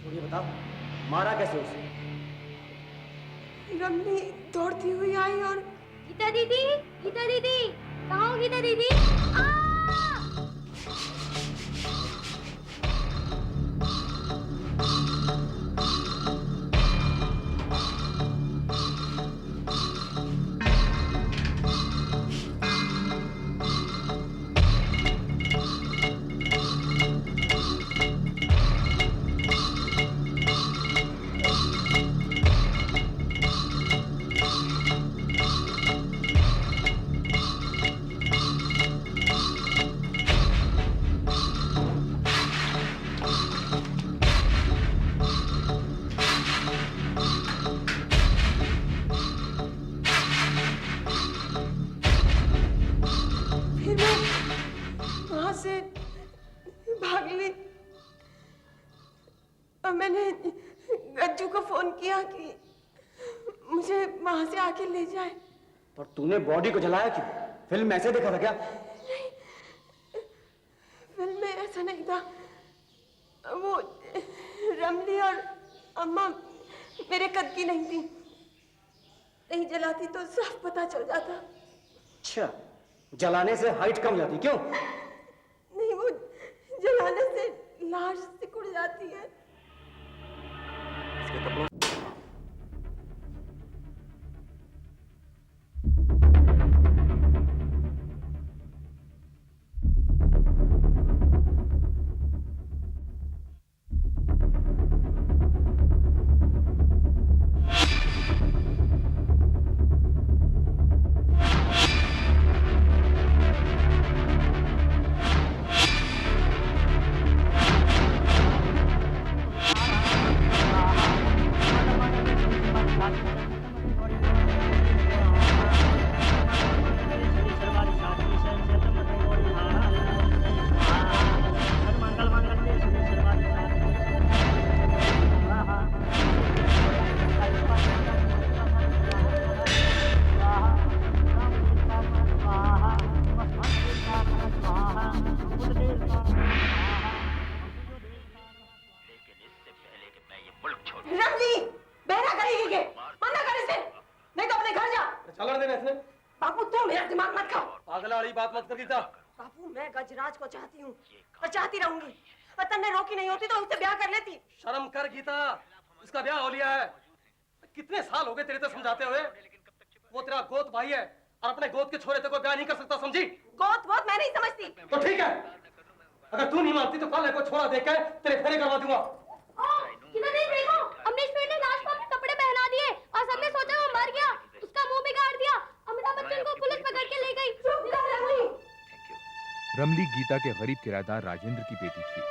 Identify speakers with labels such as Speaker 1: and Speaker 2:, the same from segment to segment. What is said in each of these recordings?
Speaker 1: ये बताओ, मारा कैसे उसे?
Speaker 2: रमनी दौड़ती हुई आई और
Speaker 3: गीता दीदी, कहाँ हो गीता दीदी?
Speaker 2: मैंने गज्जू को फोन किया कि मुझे वहां से आके ले जाए।
Speaker 1: पर तूने बॉडी को जलाया क्यों? फिल्म ऐसे देखा था क्या?
Speaker 2: नहीं, फिल्म में ऐसा नहीं था। वो रमली और अम्मा मेरे कद की नहीं थी, नहीं जलाती तो साफ पता चल जाता।
Speaker 1: अच्छा, जलाने से हाइट कम जाती क्यों?
Speaker 2: नहीं, वो जलाने से लाश सिकुड़ जाती है।
Speaker 1: इसके कपड़ों
Speaker 2: गजराज को चाहती हूँ और चाहती रहूंगी। वतन ने रोकी नहीं होती तो उससे ब्याह कर लेती।
Speaker 4: शर्म कर गीता, उसका ब्याह हो लिया है। कितने साल हो गए तेरे तो समझाते हुए। वो तेरा गोद भाई है और अपने गोद के छोरे तक को ब्याह नहीं कर सकता, समझी?
Speaker 2: गोद वोद मैं नहीं समझती।
Speaker 4: तो ठीक है, अगर तू नहीं मानती तो कल को छोरा देकर तेरे फेरे करवा दूंगा।
Speaker 3: देखो, अमरीश ने लाश को अपने कपड़े पहना दिए और सबने सोचा वो मर गया, उसका मुंह बिगाड़ दिया। अमिताभ बच्चन को पुलिस पकड़ के ले गई।
Speaker 5: रमली गीता के गरीब किराएदार राजेंद्र की बेटी थी।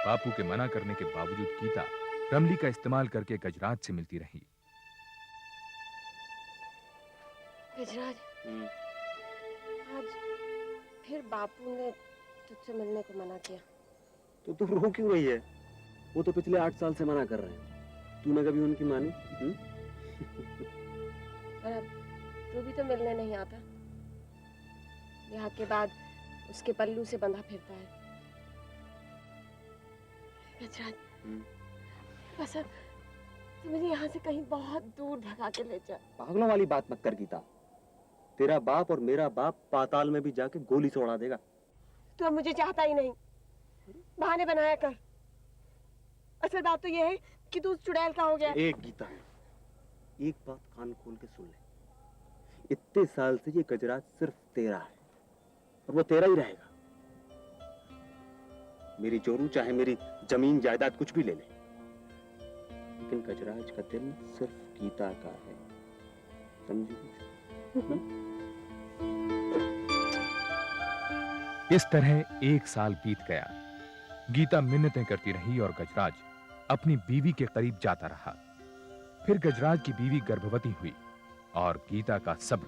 Speaker 5: बापू के मना करने के बावजूद गीता रमली का इस्तेमाल करके गजराज से मिलती रही।
Speaker 2: गजराज, आज फिर बापू ने तुझसे मिलने को मना किया।
Speaker 1: तो तू रो क्यों रही है? वो तो पिछले 8 साल से मना कर रहे हैं, तूने कभी उनकी मानी?
Speaker 2: और अब तू भी तो मिलने नहीं आता। ब्याह के बाद उसके पल्लू से बंधा फिरता है। गजराज, बस अब तू मुझे यहाँ से कहीं बहुत दूर भगा के ले जा।
Speaker 1: पागलों वाली बात मत कर गीता। तेरा बाप और मेरा बाप पाताल में भी जाके गोली से उड़ा देगा।
Speaker 2: तू अब मुझे चाहता ही नहीं, बहाने बनाया कर। असल बात तो ये है कि तू चुड़ैल का हो गया।
Speaker 1: एक गीता, एक बात कान खोल के सुन ले। इतने साल से ये गजराज सिर्फ तेरा है और वो तेरा ही रहेगा। मेरी जोरू चाहे मेरी जमीन जायदाद कुछ भी ले ले, लेकिन गजराज का दिल सिर्फ गीता का है, समझी?
Speaker 5: इस तरह 1 साल बीत गया। गीता मिन्नतें करती रही और गजराज अपनी बीवी के करीब जाता रहा। फिर गजराज की बीवी गर्भवती हुई और गीता का सब्र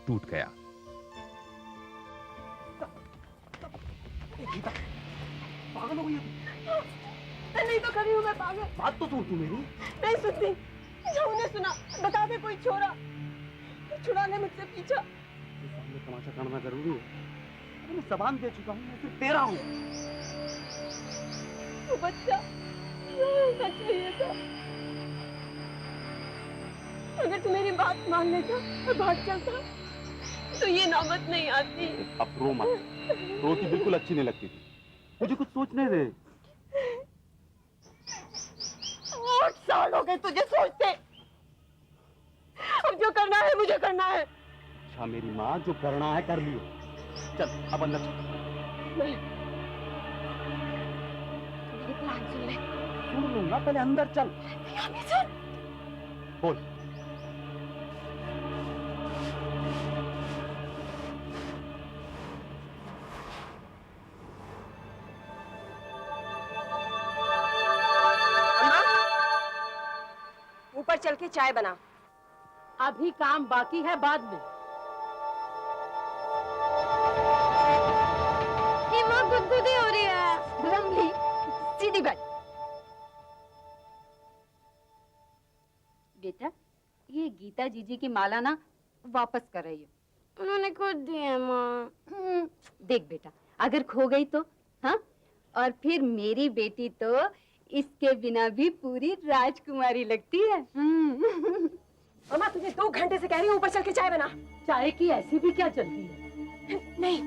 Speaker 5: टूट गया।
Speaker 1: गीता, पागल हो गई
Speaker 2: है? नहीं तो खड़ी हूँ मैं पागल।
Speaker 1: बात तो सुन तू मेरी।
Speaker 2: नहीं सुनती। जो उन्हें सुना बता दे, कोई छोरा छुड़ाने मुझसे पीछा।
Speaker 1: सामने तमाशा करना जरूरी है। मैं जबान दे चुका हूँ, मैं सिर्फ तेरा हूँ।
Speaker 2: वो बच्चा चाहिए लेता, अगर तू मेरी बात मान लेता और भाग चलता तो ये नौबत नहीं आती।
Speaker 1: अब रो मत, रोती बिल्कुल अच्छी नहीं लगती थी, मुझे कुछ सोचने दे।
Speaker 2: 8 साल हो गए तुझे सोचते, अब जो करना है मुझे करना है।
Speaker 1: अच्छा मेरी माँ, जो करना है कर लियो। चल अब अंदर चल।
Speaker 2: नहीं, मेरी प्लान सुन ले।
Speaker 1: सुन लूंगा, पहले अंदर चल।
Speaker 2: यहाँ भी सुन।
Speaker 1: बोल।
Speaker 2: ऊपर चल के चाय बना।
Speaker 6: अभी काम बाकी है, बाद में।
Speaker 3: ये माँ गुदगुदी हो रही है।
Speaker 2: रमली, सीधी बैठ।
Speaker 6: बेटा, ये गीता जीजी की माला ना वापस कर रही हो।
Speaker 3: उन्होंने खुद दी है माँ।
Speaker 6: देख बेटा, अगर खो गई तो, हाँ? और फिर मेरी बेटी तो इसके बिना भी पूरी राजकुमारी लगती है।
Speaker 2: मामा, तुझे 2 घंटे से कह रही हूँ ऊपर चल के चाय बना।
Speaker 6: चाय की ऐसी भी क्या चलती है?
Speaker 2: नहीं,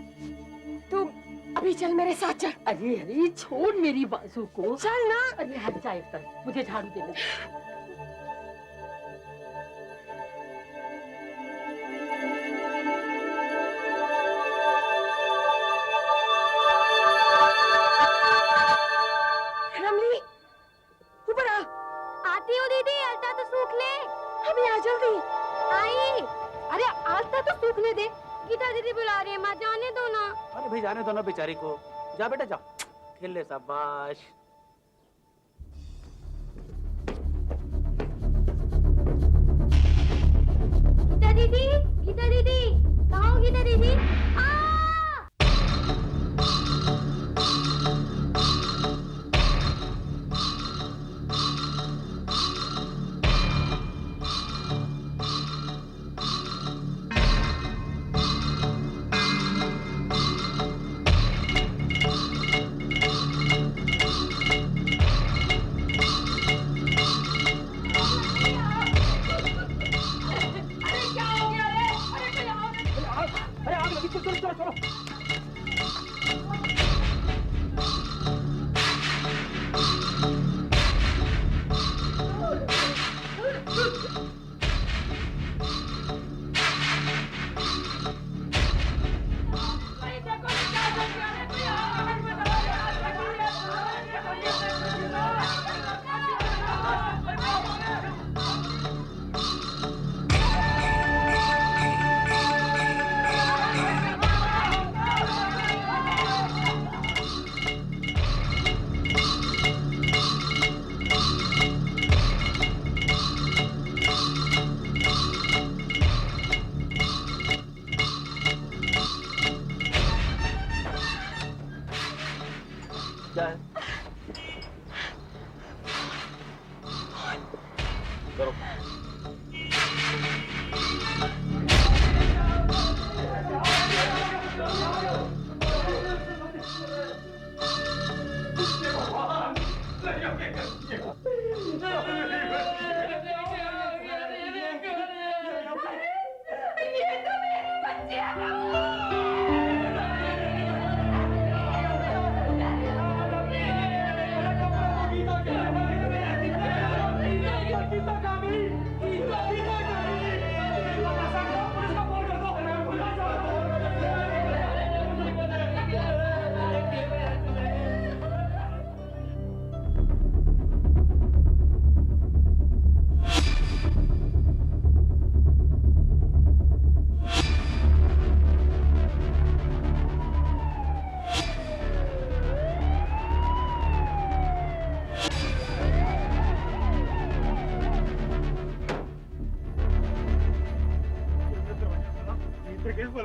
Speaker 2: तू अभी चल मेरे साथ चल।
Speaker 6: अरे अरे, छोड़ मेरी बाजू को।
Speaker 2: चल ना।
Speaker 6: अरे हट चाय पर, मुझे झाड़ू देने दे।
Speaker 2: रमली, ऊपर आ।
Speaker 3: आती हूँ दीदी, अलता तो सूख ले।
Speaker 2: अभी आ जल्दी।
Speaker 3: आई। अरे आलता तो सूखने दे। गीता दीदी बुला रही है, माँ जाने दो ना।
Speaker 7: अरे भाई जाने दो ना बेचारी को। जा बेटा जा, खेल ले। शाबाश।
Speaker 3: गीता दीदी, कहाँ हो गीता दीदी?
Speaker 7: क्या है? करो।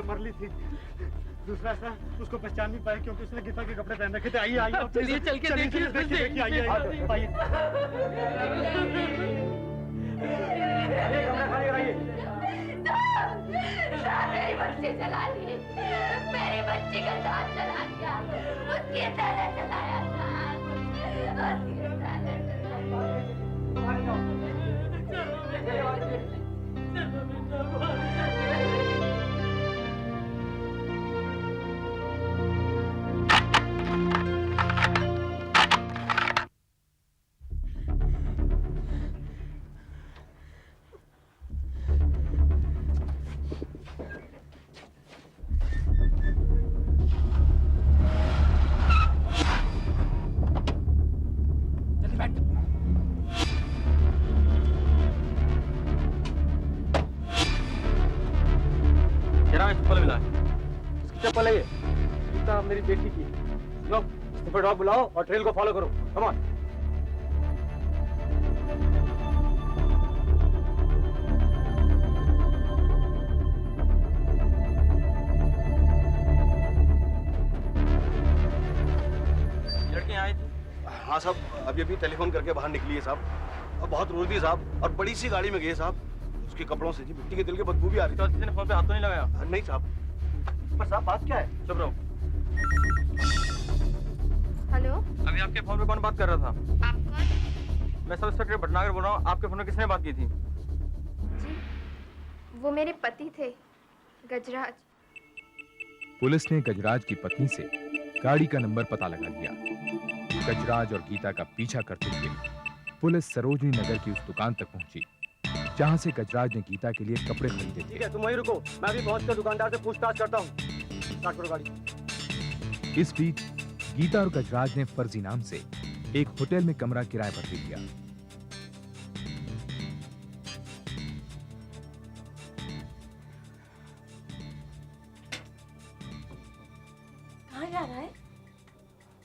Speaker 8: मर ली थी। दूसरा ऐसा उसको पहचान नहीं पाया क्योंकि उसने गीता के कपड़े पहन रखे थे। आइए आइए,
Speaker 6: चलिए चल के देखिए।
Speaker 8: देखिए आइए आइए।
Speaker 3: मेरी बच्ची चला ली, मेरी बच्ची का साथ चला दिया, उसकी तरह चलाया था, उसकी तरह चलाया।
Speaker 8: चप्पल है ये? गीता मेरी बेटी की। लो, स्निपर डॉग बुलाओ और ट्रेल को फॉलो करो। Come on.
Speaker 7: लड़कियां आई थी?
Speaker 9: हाँ साहब, अभी अभी टेलीफोन करके बाहर निकली है साहब। अब बहुत रो रही थी साहब, और बड़ी सी गाड़ी में गई है साहब। उसके कपड़ों से जी मिट्टी के तेल की बदबू भी आ रही
Speaker 7: तो किसी ने फोन पे हाथ तो नहीं लगाया?
Speaker 9: थी। नहीं साहब। पर साहब बात क्या है?
Speaker 7: चुप रहो।
Speaker 3: हेलो,
Speaker 7: अभी आपके फोन पे कौन बात कर रहा था?
Speaker 3: आप कौन?
Speaker 7: मैं सब इंस्पेक्टर भटनागर बोल रहा हूँ। आपके फोन में किसने बात की थी?
Speaker 3: जी, वो मेरे पति थे, गजराज।
Speaker 5: पुलिस ने गजराज की पत्नी से गाड़ी का नंबर पता लगा लिया। गजराज और गीता का पीछा करते हुए पुलिस सरोजनी नगर की उस दुकान तक पहुंची जहां से गजराज ने गीता के लिए कपड़े खरीदे थे।
Speaker 8: ठीक है, तुम वहीं रुको, मैं अभी पहुंचकर दुकानदार से पूछताछ करता हूँ। स्टार्ट करो गाड़ी।
Speaker 5: इस बीच गीता और गजराज ने फर्जी नाम से एक होटल में कमरा किराए पर ले लिया।
Speaker 2: कहाँ जा रहा है?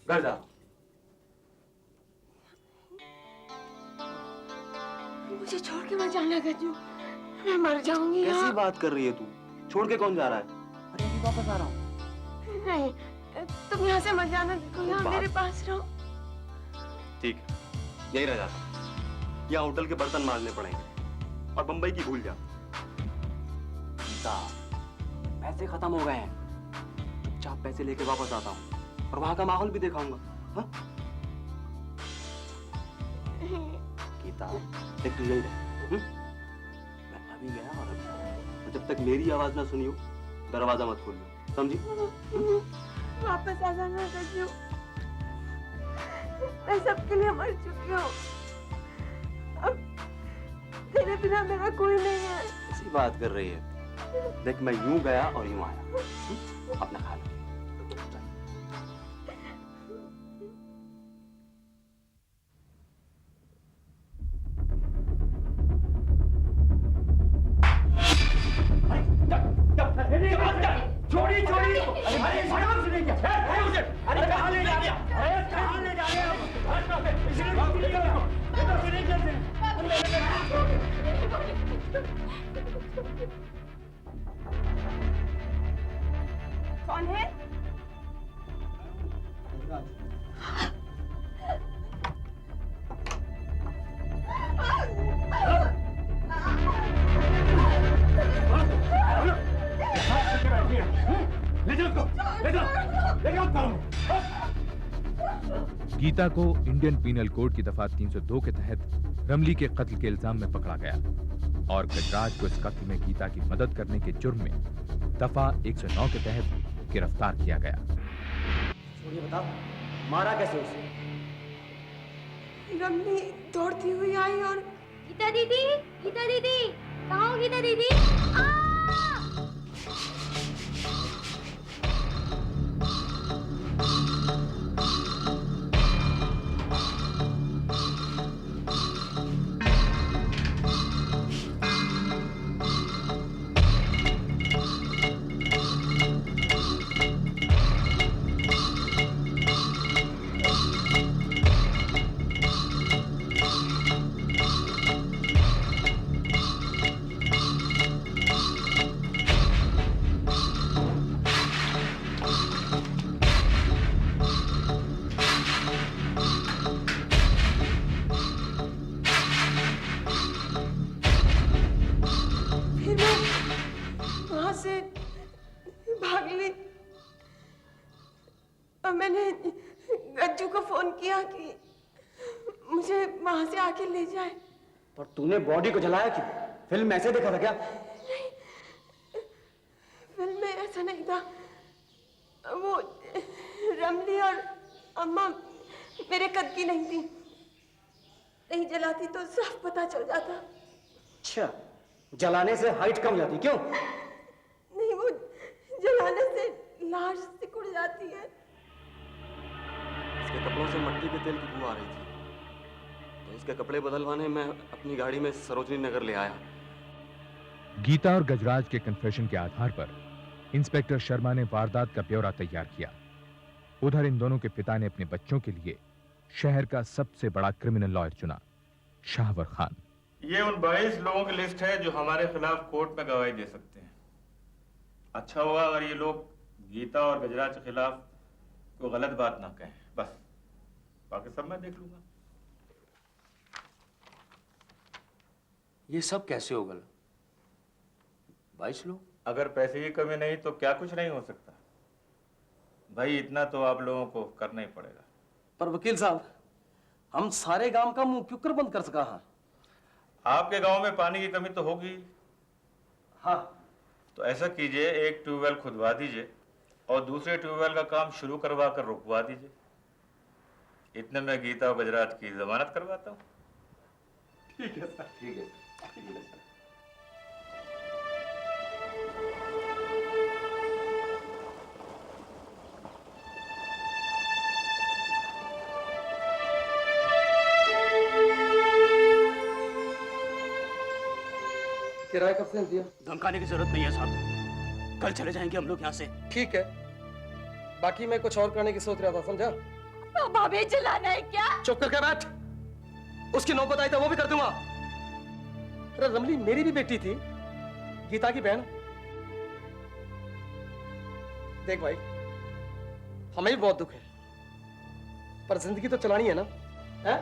Speaker 9: घर जा।
Speaker 2: मुझे छोड़ के मत जाना गज्जू, मैं मर जाऊंगी
Speaker 9: कैसी
Speaker 2: यहाँ।
Speaker 9: बात कर रही है तू? छोड़ के कौन जा रहा है?
Speaker 7: अरे अभी वापस आ रहा हूँ।
Speaker 2: नहीं, तुम यहाँ से मत जाना, देखो यहाँ
Speaker 9: बात-
Speaker 2: मेरे पास रहो।
Speaker 9: ठीक है, यही रह जाता। यहाँ होटल के बर्तन मारने पड़ेंगे और बंबई की भूल जा।
Speaker 1: गीता, पैसे खत्म हो गए हैं। चुपचाप पैसे लेके वापस आता हूँ और वहां का माहौल भी दिखाऊंगा। हाँ? गीता, देख तू यही रह। मैं अभी गया और अभी आया। और जब तक मेरी आवाज ना सुनी हो, दरवाजा मत खोलियो, समझी?
Speaker 2: वापस आ जाना गज्जू, मैं सबके लिए मर चुकी हूँ। अब तेरे बिना मेरा कोई नहीं है।
Speaker 1: ऐसी बात कर रही है। देख मैं यूं गया और यूं आया। अपना खा लो।
Speaker 8: छोड़ी छोड़ी, अरे शराब से नहीं क्या? अरे कहाँ ले जा रहे हैं? अरे कहाँ ले जा रहे हैं आप? इसने बात नहीं कर रहा। इधर से नहीं चलते।
Speaker 2: कौन है?
Speaker 8: ले जाओ उसको, ले जाओ, ले जाओ उसको।
Speaker 5: गीता को इंडियन पीनल कोड की दफा 302 के तहत रमली के कत्ल के इल्जाम में पकड़ा गया और गजराज को इस कत्ल में गीता की मदद करने के जुर्म में दफा 109 के तहत गिरफ्तार किया गया।
Speaker 8: छोड़िए, बताओ मारा कैसे उसे?
Speaker 2: रमनी दौड़ती हुई आई और
Speaker 3: गीता दीदी, गीता दीदी, कहाँ हो गीता दीदी?
Speaker 2: फिर मैं वहां से भाग ली और मैंने गज्जू को फोन किया कि मुझे वहां से आके ले जाए।
Speaker 8: पर तूने बॉडी को जलाया क्यों? फिल्म ऐसे देखा था क्या?
Speaker 2: फिल्म में ऐसा नहीं था। वो रमली और अम्मा मेरे कद की नहीं थी। नहीं जलाती तो साफ पता चल जाता।
Speaker 8: अच्छा, जलाने से हाइट कम जाती क्यों?
Speaker 2: नहीं, वो जलाने से लाश सिकुड़ जाती है।
Speaker 9: इसके कपड़ों से मिट्टी के तेल की बू आ रही थी, तो इसके कपड़े बदलवाने मैं अपनी गाड़ी में सरोजनी नगर ले आया।
Speaker 5: गीता और गजराज के कन्फेशन के आधार पर इंस्पेक्टर शर्मा ने वारदात का ब्यौरा तैयार किया। उधर इन दोनों के पिता ने अपने बच्चों के लिए शहर का सबसे बड़ा क्रिमिनल लॉयर चुना, शाहवर खान।
Speaker 10: ये उन 22 लोगों की लिस्ट है जो हमारे खिलाफ कोर्ट में गवाही दे सकते हैं। अच्छा होगा अगर ये लोग गीता और गजराज के खिलाफ कोई गलत बात ना कहें, बस बाकी सब मैं देख लूंगा।
Speaker 7: ये सब कैसे होगा? 22 लोग?
Speaker 10: अगर पैसे की कमी नहीं तो क्या कुछ नहीं हो सकता भाई, इतना तो आप लोगों को करना ही पड़ेगा।
Speaker 4: पर वकील साहब, हम सारे गांव का मुंह क्यों कर बंद कर सका? हाँ,
Speaker 10: आपके गांव में पानी की कमी तो होगी।
Speaker 4: हाँ,
Speaker 10: तो ऐसा कीजिए, एक ट्यूबवेल खुदवा दीजिए और दूसरे ट्यूबवेल का काम शुरू करवा कर रुकवा दीजिए। इतने में गीता और गजराज की जमानत करवाता हूँ।
Speaker 4: ठीक है सर।
Speaker 10: ठीक है, ठीक है सर।
Speaker 4: किराया कब से दिया?
Speaker 7: धमकाने की जरूरत नहीं है साहब, कल चले जाएंगे हम लोग यहाँ से।
Speaker 4: ठीक है, बाकी मैं कुछ और करने की सोच रहा था, समझा?
Speaker 2: भाभी चिल्लाना है क्या?
Speaker 4: चुप करके बैठ। उसकी नौबत आई तो वो भी कर दूंगा। अरे रमली मेरी भी बेटी थी, गीता की बहन। देख भाई, हमें भी बहुत दुख है, पर जिंदगी तो चलानी है ना, है?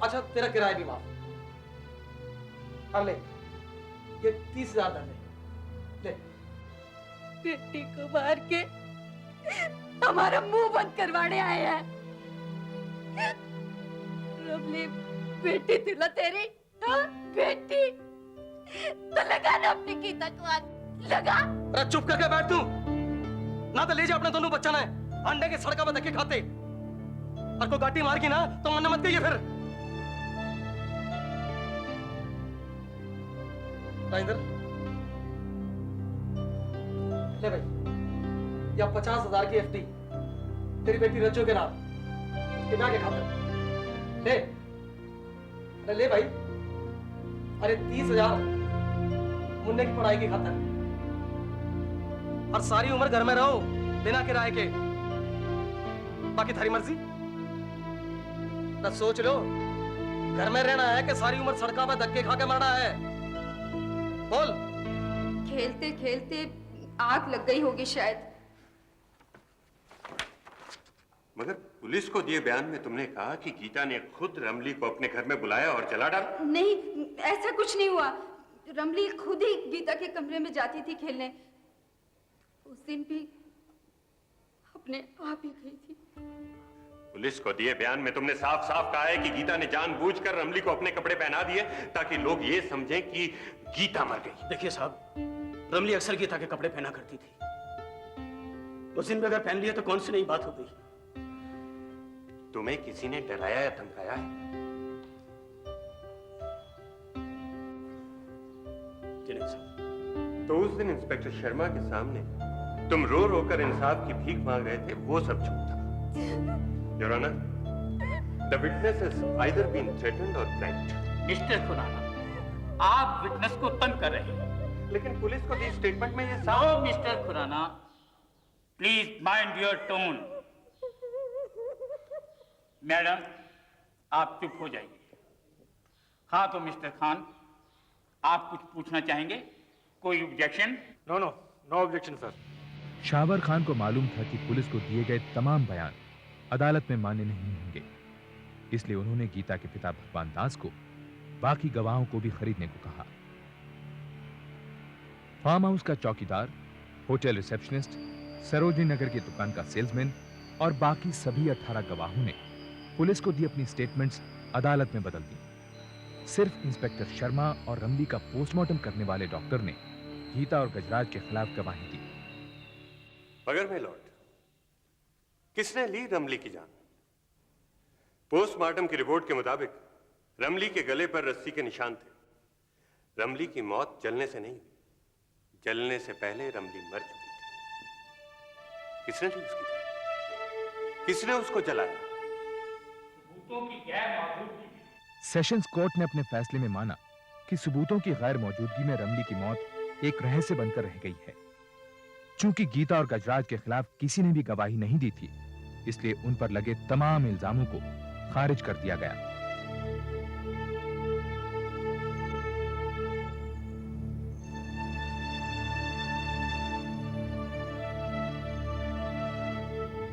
Speaker 4: अच्छा तेरा किराया भी माफ। अब ले, ये 30,000 धन ले।
Speaker 2: बेटी को मार के हमारा मुंह बंद करवाने आए हैं। रमली बेटी थी ना तेरी, हाँ? बेटी तो लगा ना अपनी गीता को आग, लगा।
Speaker 4: अरे चुप करके बैठ तू, ना तो ले जा अपने दोनों बच्चा ने अंडे के सड़का पर धक्के खाते, और कोई गाटी मार की ना तो मन्ना मत कहिए फिर। राजेंद्र ले भाई, या 50,000 की एफडी तेरी बेटी रज्जो के नाम, उसके ब्याह के खातिर ले। अरे ले भाई, अरे 30,000 मुन्ने की पढ़ाई की खातिर, और सारी उम्र घर में रहो बिना किराए के, बाकी थारी मर्जी। ना सोच लो घर में रहना है कि सारी उम्र सड़का पर धक्के खा के मरना है, बोल।
Speaker 6: खेलते खेलते आग लग गई होगी शायद।
Speaker 11: मगर पुलिस को दिए बयान में तुमने कहा कि गीता ने खुद रमली को अपने घर में बुलाया और जला डाला।
Speaker 6: नहीं, ऐसा कुछ नहीं हुआ। रमली खुद ही गीता के कमरे में जाती थी खेलने। उस दिन भी अपने आप ही गई थी।
Speaker 11: पुलिस को दिए बयान में तुमने साफ साफ कहा है कि गीता ने जानबूझकर रमली को अपने कपड़े पहना दिए ताकि लोग ये समझें कि गीता मर गई।
Speaker 7: देखिए साहब, रमली अक्सर गीता के कपड़े पहना करती थी, उस दिन भी अगर पहन लिया तो कौन सी नई बात हो गई?
Speaker 11: तुम्हें किसी ने डराया या धमकाया है?
Speaker 7: जी नहीं साहब।
Speaker 11: तो उस दिन इंस्पेक्टर शर्मा के सामने तुम रो रो कर इंसाफ की भीख मांग रहे थे, वो सब झूठ था। Your Honor, the witness has either been threatened or threatened.
Speaker 8: Mister Khurana, आप विटनेस को तंग कर रहे हैं।
Speaker 11: लेकिन पुलिस को दी स्टेटमेंट में ये साफ।
Speaker 8: No mister Khurana, please mind your tone. Madam, आप चुप हो जाइए। हाँ तो मिस्टर खान, आप कुछ पूछना चाहेंगे? कोई objection?
Speaker 10: No no, no objection sir.
Speaker 5: Shahwar Khan को मालूम था कि पुलिस को दिए गए तमाम बयान अदालत में मान्य नहीं होंगे, इसलिए उन्होंने गीता के पिता भगवान दास को बाकी गवाहों को भी खरीदने को कहा। फार्म हाउस का चौकीदार, होटल रिसेप्शनिस्ट, सरोजनी नगर की दुकान का सेल्समैन और बाकी सभी 18 गवाहों ने पुलिस को दी अपनी स्टेटमेंट्स अदालत में बदल दी। सिर्फ इंस्पेक्टर शर्मा और रमली का पोस्टमार्टम करने वाले डॉक्टर ने गीता और गजराज के खिलाफ गवाही दी।
Speaker 11: मगर मैं लॉर्ड, किसने ली रमली की जान? पोस्टमार्टम की रिपोर्ट के मुताबिक रमली के गले पर रस्सी के निशान थे। रमली की मौत जलने से नहीं हुई, जलने से पहले रमली मर चुकी थी। किसने ली उसकी जान? किसने उसको जलाया?
Speaker 8: सबूतों की गैर मौजूदगी।
Speaker 5: सेशंस कोर्ट ने अपने फैसले में माना कि सबूतों की गैर मौजूदगी में रमली की मौत एक रहस्य बनकर रह गई है। चूंकि गीता और गजराज के खिलाफ किसी ने भी गवाही नहीं दी थी, इसलिए उन पर लगे तमाम इल्जामों को खारिज कर दिया गया।